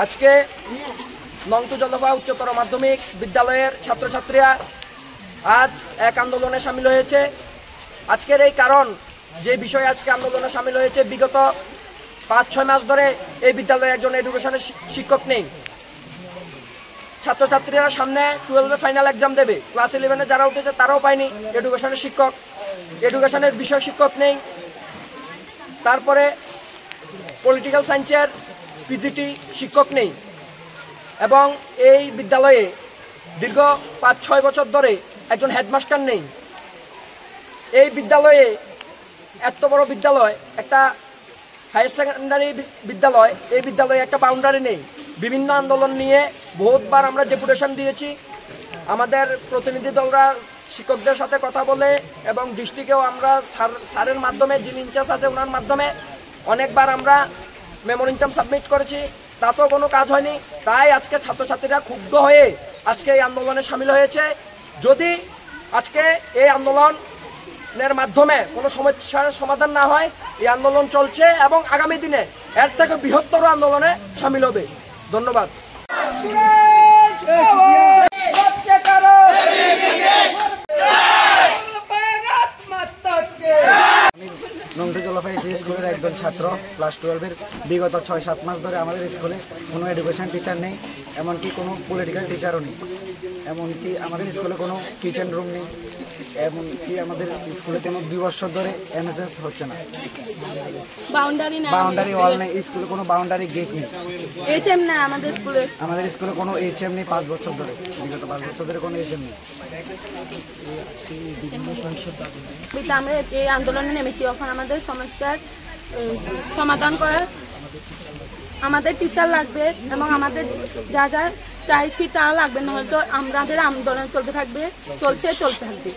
আজকে নংটু জলভা উচ্চতর মাধ্যমিক বিদ্যালয়ের ছাত্রছাত্রীরা আজ এক আন্দোলনে সামিল হয়েছে। আজকের এই কারণ যে বিষয়ে আজকে আন্দোলনে সামিল হয়েছে, বিগত 5-6 মাস ধরে এই বিদ্যালয়ে একজন এডুকেশনের শিক্ষক নেই। ছাত্রছাত্রীরা সামনে 12 ফাইনাল এক্সাম দেবে, ক্লাস 11-এ যারা উঠেছে তারাও পায়নি এডুকেশনের শিক্ষক, এডুকেশনের বিষয় শিক্ষক নেই। তারপরে পলিটিক্যাল সায়েন্সের পিজিটি শিক্ষক নেই এবং এই বিদ্যালয়ে দীর্ঘ 5-6 বছর ধরে একজন হেডমাস্টার নেই। এই বিদ্যালয়ে এত বড় বিদ্যালয়, একটা হায়ার সেকেন্ডারি বিদ্যালয়, এই বিদ্যালয়ে একটা বাউন্ডারি নেই। বিভিন্ন আন্দোলন নিয়ে বহুতবার আমরা ডেপুটেশন দিয়েছি। আমাদের প্রতিনিধি দলরা শিক্ষকদের সাথে কথা বলে এবং ডিস্ট্রিক্টেও আমরা স্যারের মাধ্যমে, যিনি ইনচার্জ আছে ওনার মাধ্যমে অনেকবার আমরা মেমোরেন্ডাম সাবমিট করেছি, তাতেও কোনো কাজ হয়নি। তাই আজকে ছাত্রছাত্রীরা ক্ষুব্ধ হয়ে আজকে এই আন্দোলনে সামিল হয়েছে। যদি আজকে এই আন্দোলনের মাধ্যমে কোনো সমস্যার সমাধান না হয়, এই আন্দোলন চলছে এবং আগামী দিনে এর থেকে বৃহত্তর আন্দোলনে সামিল হবে। ধন্যবাদ। নংটু জলভা স্কুলের একজন ছাত্র, ক্লাস 12-এর। বিগত 6-7 মাস ধরে আমাদের স্কুলে কোনো এডুকেশন টিচার নেই, এমনকি কোনো পলিটিক্যাল টিচারও নেই, এমনকি আমাদের স্কুলে কোনো কিচেন রুম নেই, এমনকি আমাদের স্কুলে কোনো 2 বছর ধরে এনএসএস হচ্ছে না, বাউন্ডারি ওয়াল নেই, স্কুলে কোনো বাউন্ডারি গেট নেই, এইচএম না আমাদের স্কুলে কোনো এইচএম নেই। 5 বছর ধরে, বিগত 5 বছর ধরে কোনো এইচএম নেই। আমরা এই আন্দোলনে নেমেছি এখন আমাদের সমস্যার সমাধান করার। আমাদের টিচার লাগবে এবং আমাদের যা যা চাইছি তা লাগবে, নয়তো আমাদের আন্দোলন চলতে থাকবে, চলতে থাকবে।